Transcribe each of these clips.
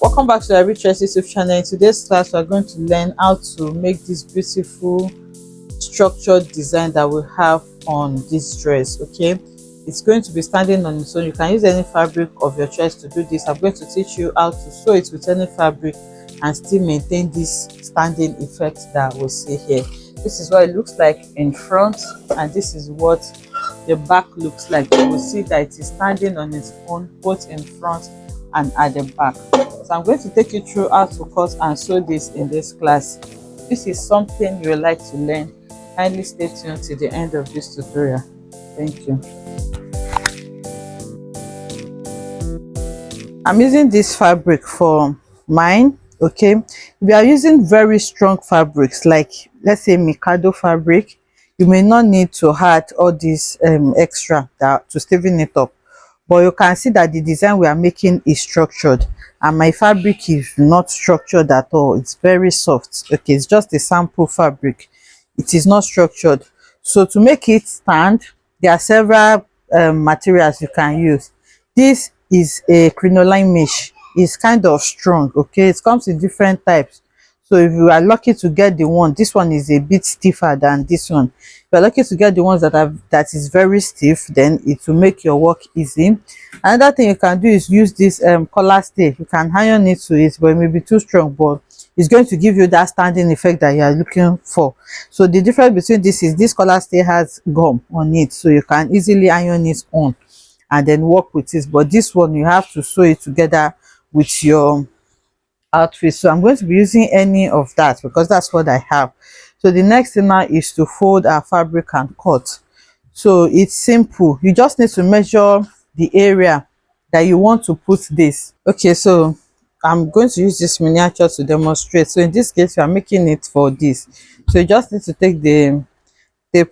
Welcome back to the Rich YouTube channel. In today's class, we are going to learn how to make this beautiful structured design that we have on this dress. Okay, it's going to be standing on its own. You can use any fabric of your choice to do this. I'm going to teach you how to sew it with any fabric and still maintain this standing effect that we see here. This is what it looks like in front, and this is what the back looks like. You will see that it is standing on its own both in front and at the back. So I'm going to take you through how to cut and sew this in this class. This is something you would like to learn. Kindly stay tuned to the end of this tutorial. Thank you. I'm using this fabric for mine. Okay, we are using very strong fabrics like, let's say, Mikado fabric. You may not need to add all this extra to stiffen it up, but you can see that the design we are making is structured, and my fabric is not structured at all. It's very soft. Okay, it's just a sample fabric. It is not structured. So to make it stand, there are several materials you can use. This is a crinoline mesh. It's kind of strong. Okay, it comes in different types. So if you are lucky to get the one, this one is a bit stiffer than this one. If you're lucky to get the ones that is very stiff, then it will make your work easy. Another thing you can do is use this collar stay. You can iron it to it, but it may be too strong, but it's going to give you that standing effect that you are looking for. So the difference between this is this collar stay has gum on it, so you can easily iron it on and then work with it. But this one, you have to sew it together with your outfit. So I'm going to be using any of that because that's what I have. So the next thing now is to fold our fabric and cut. So it's simple. You just need to measure the area that you want to put this. Okay, so I'm going to use this miniature to demonstrate. So in this case, we are making it for this. So you just need to take the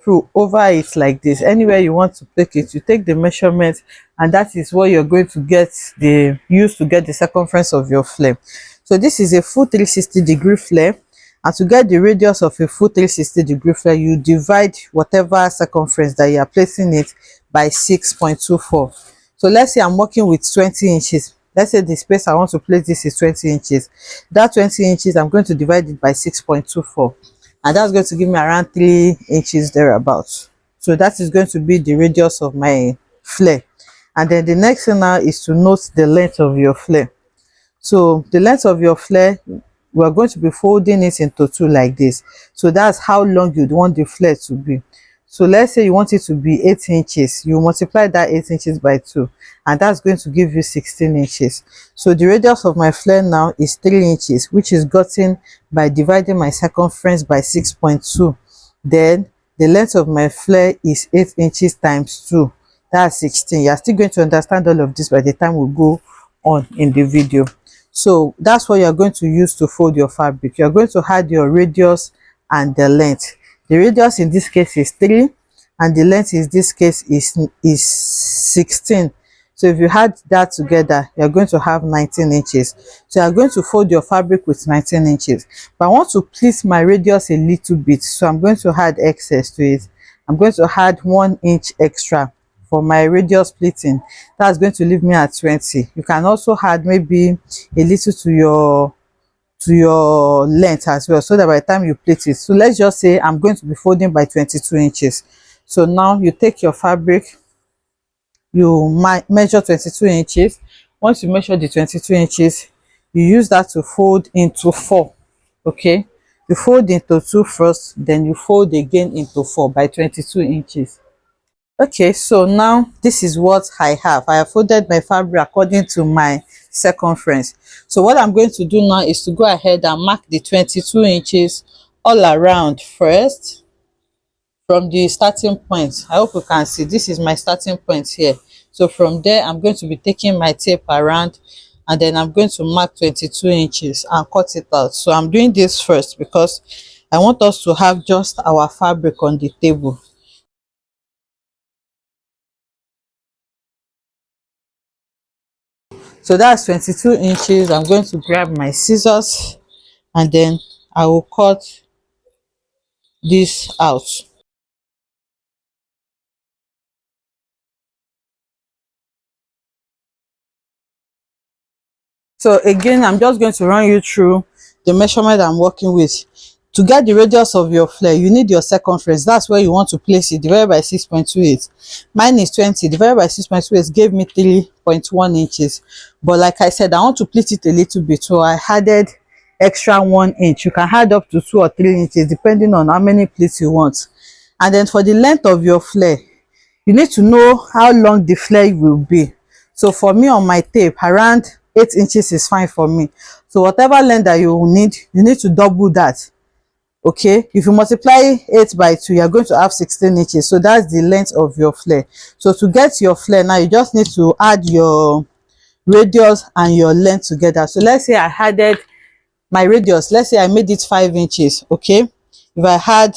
rule over it like this. Anywhere you want to take it, you take the measurement, and that is what you're going to get use to get the circumference of your flare. So this is a full 360-degree flare, and to get the radius of a full 360-degree flare, you divide whatever circumference that you are placing it by 6.24. So let's say I'm working with 20 inches. Let's say the space I want to place this is 20 inches. That 20 inches, I'm going to divide it by 6.24, and that's going to give me around 3 inches thereabouts. So that is going to be the radius of my flare. And then the next thing now is to note the length of your flare. So the length of your flare, we're going to be folding it into two like this. So that's how long you'd want the flare to be. So let's say you want it to be 8 inches. You multiply that 8 inches by 2, and that's going to give you 16 inches. So the radius of my flare now is 3 inches, which is gotten by dividing my circumference by 6.2. Then the length of my flare is 8 inches times 2. That's 16. You're still going to understand all of this by the time we go on in the video. So that's what you're going to use to fold your fabric. You're going to add your radius and the length. The radius in this case is 3, and the length in this case is 16. So if you add that together, you're going to have 19 inches. So you're going to fold your fabric with 19 inches. But I want to please my radius a little bit, so I'm going to add excess to it. I'm going to add 1 inch extra for my radius splitting. That's going to leave me at 20. You can also add maybe a little to your length as well, so that by the time you plait it, so let's just say I'm going to be folding by 22 inches. So now you take your fabric, you measure 22 inches. Once you measure the 22 inches, you use that to fold into 4. Okay, you fold into 2 first, then you fold again into 4 by 22 inches. Okay, so now this is what I have. I have folded my fabric according to my circumference. So what I'm going to do now is to go ahead and mark the 22 inches all around first from the starting point. I hope you can see this is my starting point here. So from there, I'm going to be taking my tape around, and then I'm going to mark 22 inches and cut it out. So I'm doing this first because I want us to have just our fabric on the table. So that's 22 inches. I'm going to grab my scissors, and then I will cut this out. So again, I'm just going to run you through the measurement I'm working with. To get the radius of your flare, you need your circumference. That's where you want to place it, divided by 6.28. Mine is 20, divided by 6.28 gave me 3.1 inches. But like I said, I want to split it a little bit, so I added extra 1 inch. You can add up to 2 or 3 inches depending on how many pleats you want. And then for the length of your flare, you need to know how long the flare will be. So for me, on my tape, around 8 inches is fine for me. So whatever length that you need to double that. Okay, if you multiply 8 by 2, you are going to have 16 inches. So that's the length of your flare. So to get your flare now, you just need to add your radius and your length together. So let's say I added my radius, let's say I made it 5 inches. Okay, if I had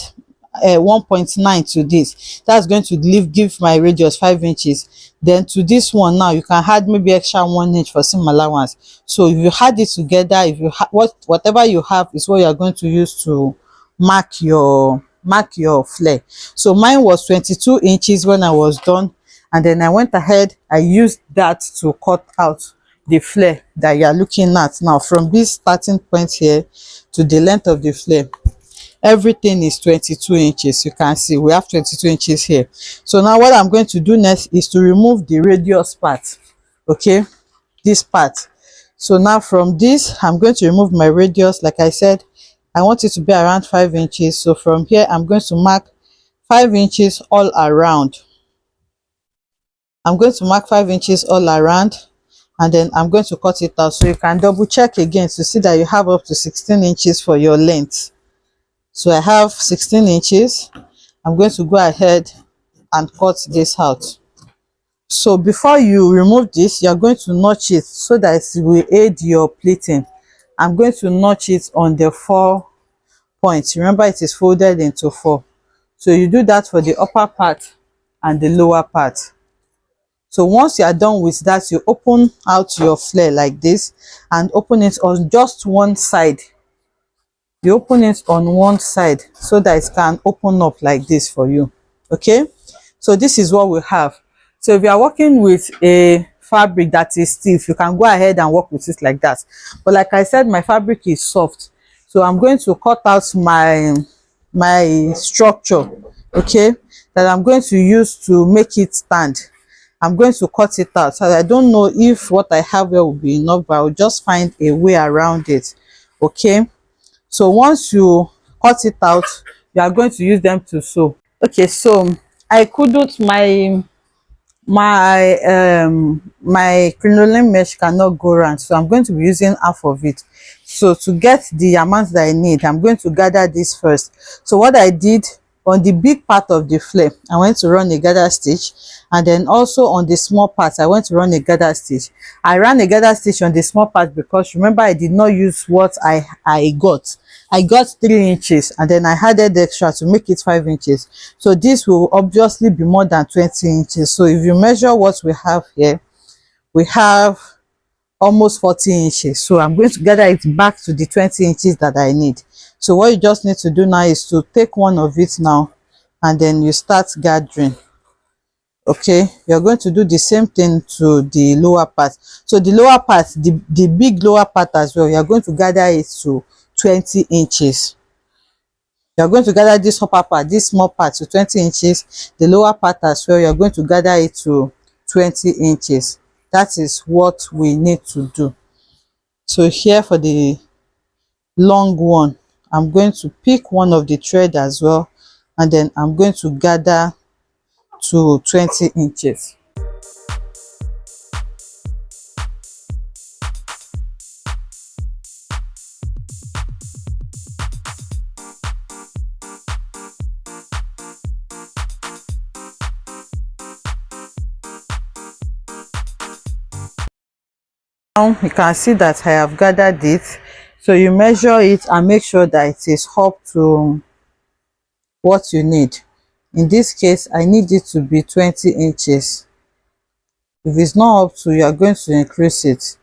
1.9 to this, that's going to give my radius 5 inches. Then to this one now, you can add maybe extra 1 inch for seam allowance. So if you add it together, if you whatever you have is what you are going to use to mark your flare. So mine was 22 inches when I was done, and then I went ahead, I used that to cut out the flare that you are looking at now. From this starting point here to the length of the flare, everything is 22 inches. You can see we have 22 inches here. So now what I'm going to do next is to remove the radius part. Okay, this part. So now from this, I'm going to remove my radius. Like I said, I want it to be around 5 inches. So from here, I'm going to mark 5 inches all around. I'm going to mark 5 inches all around, and then I'm going to cut it out. So you can double check again to see that you have up to 16 inches for your length. So I have 16 inches. I'm going to go ahead and cut this out. So before you remove this, you're going to notch it so that it will aid your pleating. I'm going to notch it on the 4 points. Remember, it is folded into 4. So you do that for the upper part and the lower part. So once you are done with that, you open out your flare like this and open it on just one side. You open it on one side so that it can open up like this for you. Okay, so this is what we have. So if you are working with a fabric that is stiff, you can go ahead and work with it like that. But like I said, my fabric is soft, so I'm going to cut out my structure, okay, that I'm going to use to make it stand. I'm going to cut it out. So I don't know if what I have here will be enough, but I'll just find a way around it. Okay, so once you cut it out, you are going to use them to sew. Okay, so I couldn't my crinoline mesh cannot go round, so I'm going to be using half of it. So to get the amount that I need, I'm going to gather this first. So what I did on the big part of the flare, I went to run a gather stitch, and then also on the small part, I went to run a gather stitch. I ran a gather stitch on the small part because remember, I did not use what I got. I got 3 inches, and then I added extra to make it 5 inches. So this will obviously be more than 20 inches. So if you measure what we have here, we have almost 40 inches. So I'm going to gather it back to the 20 inches that I need. So what you just need to do now is to take one of it now, and then you start gathering. Okay, you're going to do the same thing to the lower part. So the lower part, the big lower part as well, you're going to gather it to 20 inches. You're going to gather this upper part, this small part, to 20 inches. The lower part as well, you're going to gather it to 20 inches. That is what we need to do. So here for the long one, I'm going to pick one of the thread as well, and then I'm going to gather to 20 inches. Now you can see that I have gathered it. So you measure it and make sure that it is up to what you need. In this case, I need it to be 20 inches. If it's not up to, you are going to increase it.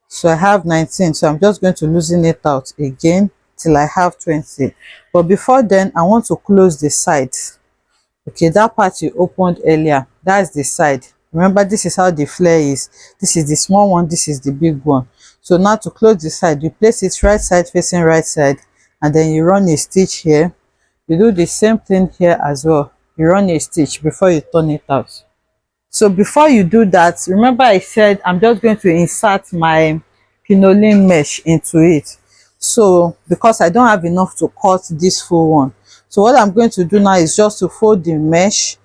So I have 19, so I'm just going to loosen it out again till I have 20. But before then, I want to close the sides. Okay, that part you opened earlier, that's the side. Remember, this is how the flare is. This is the small one, this is the big one. So now to close the side, you place it right side facing right side, and then you run a stitch here. You do the same thing here as well. You run a stitch before you turn it out. So before you do that, remember I said I'm just going to insert my crinoline mesh into it. So because I don't have enough to cut this full one, so what I'm going to do now is just to fold the mesh,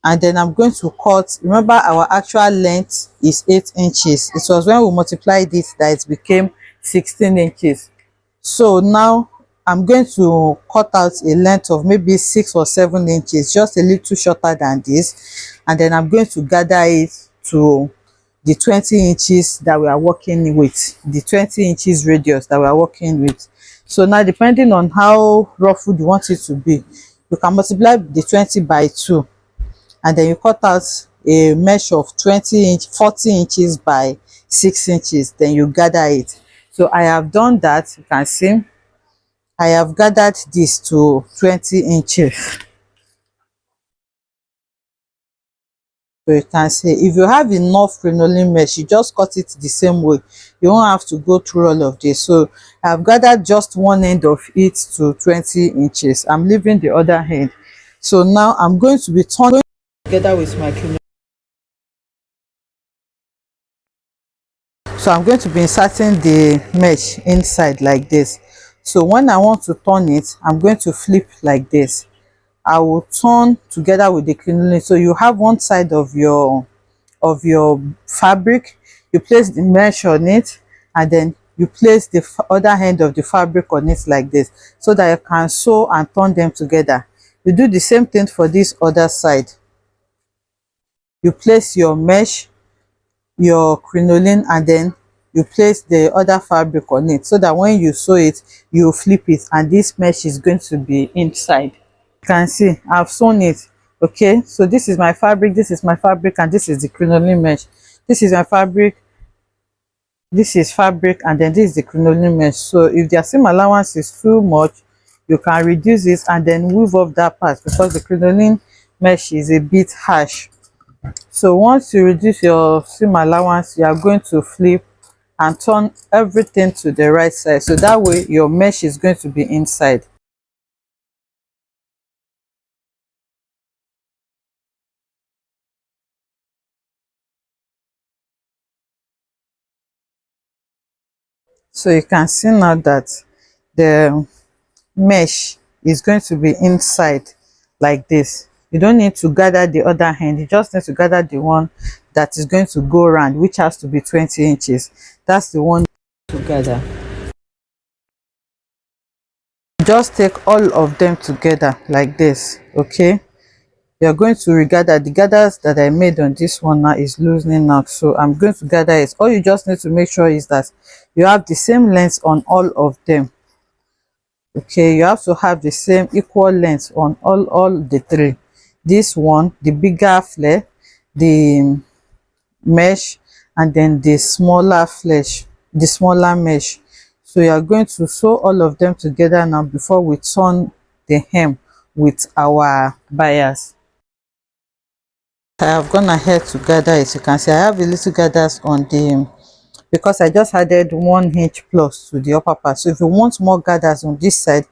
and then I'm going to cut. Remember our actual length is 8 inches. It was when we multiplied it that it became 16 inches. So now I'm going to cut out a length of maybe 6 or 7 inches, just a little shorter than this, and then I'm going to gather it to the 20 inches that we are working with, the 20 inches radius that we are working with. So now, depending on how ruffled you want it to be, you can multiply the 20 by 2, and then you cut out a mesh of 40 inches by 6 inches, then you gather it. So I have done that. You can see I have gathered this to 20 inches. So you can see, if you have enough crinoline mesh, you just cut it the same way. You won't have to go through all of this. So I've gathered just one end of it to 20 inches. I'm leaving the other end. So now I'm going to be turning together with my crinoline. So I'm going to be inserting the mesh inside like this. So when I want to turn it, I'm going to flip like this. I will turn together with the crinoline. So you have one side of your fabric, you place the mesh on it, and then you place the other end of the fabric on it like this, so that you can sew and turn them together. You do the same thing for this other side. You place your mesh, your crinoline, and then you place the other fabric on it, so that when you sew it, you flip it and this mesh is going to be inside. You can see I've sewn it. Okay, so this is my fabric, this is my fabric, and this is the crinoline mesh. This is my fabric, this is fabric, and then this is the crinoline mesh. So if their seam allowance is too much, you can reduce it and then weave off that part, because the crinoline mesh is a bit harsh. So once you reduce your seam allowance, you are going to flip and turn everything to the right side, so that way your mesh is going to be inside. So you can see now that the mesh is going to be inside like this. You don't need to gather the other hand, you just need to gather the one that is going to go around, which has to be 20 inches. That's the one to gather. Just take all of them together like this. Okay, you're going to regather. The gathers that I made on this one now is loosening out, so I'm going to gather it. All you just need to make sure is that you have the same length on all of them. Okay, you have to have the same equal length on all the three. This one, the bigger flare, the mesh, and then the smaller mesh. So you are going to sew all of them together now before we turn the hem with our bias. I have gone ahead to gather it. You can see I have a little gathers on the, because I just added 1 inch plus to the upper part. So if you want more gathers on this side,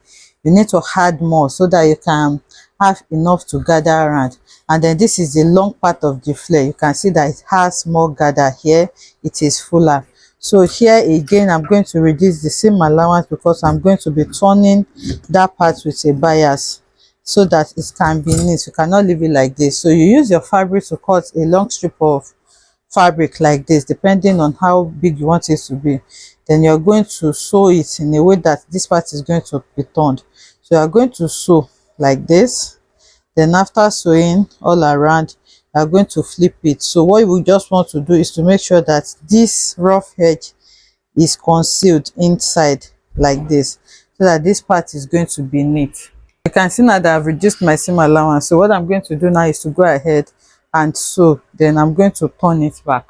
you need to add more, so that you can have enough to gather around. And then this is the long part of the flare. You can see that it has more gather here, it is fuller. So here again, I'm going to reduce the seam allowance, because I'm going to be turning that part with a bias, so that it can be neat. You cannot leave it like this. So you use your fabric to cut a long strip of fabric like this, depending on how big you want it to be. Then you're going to sew it in a way that this part is going to be turned. So you're going to sew like this. Then after sewing all around, you're going to flip it. So what we just want to do is to make sure that this rough edge is concealed inside like this, so that this part is going to be neat. You can see now that I've reduced my seam allowance. So what I'm going to do now is to go ahead and sew. Then I'm going to turn it back.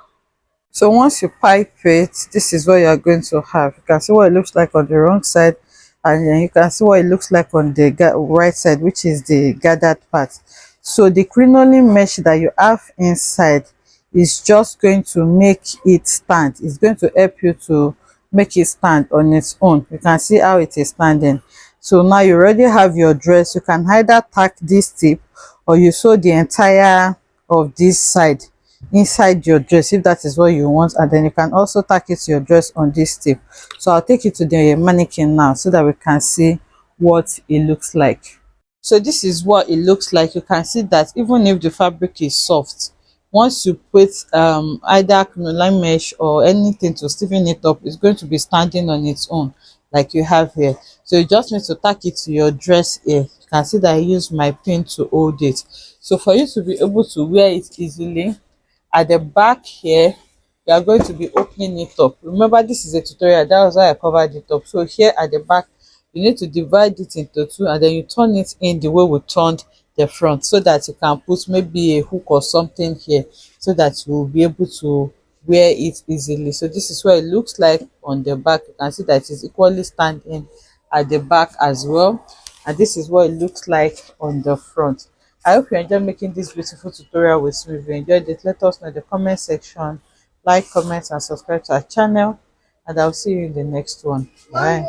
So once you pipe it, this is what you are going to have. You can see what it looks like on the wrong side, and then you can see what it looks like on the right side, which is the gathered part. So the crinoline mesh that you have inside is just going to make it stand. It's going to help you to make it stand on its own. You can see how it is standing. So now you already have your dress. You can either tack this tip or you sew the entire of this side inside your dress if that is what you want, and then you can also tack it to your dress on this tip. So I'll take it to the mannequin now so that we can see what it looks like. So this is what it looks like. You can see that even if the fabric is soft, once you put either crinoline mesh or anything to stiffen it up, it's going to be standing on its own like you have here. So you just need to tack it to your dress here. You can see that I use my pin to hold it. So for you to be able to wear it easily, at the back here, you are going to be opening it up. Remember, this is a tutorial, that was why I covered it up. So here at the back, you need to divide it into two, and then you turn it in the way we turned the front, so that you can put maybe a hook or something here, so that you will be able to wear it easily. So this is what it looks like on the back. You can see that it is equally standing at the back as well, and this is what it looks like on the front. I hope you enjoyed making this beautiful tutorial with me. If you enjoyed it, let us know in the comment section. Like, comment, and subscribe to our channel, and I'll see you in the next one. Bye.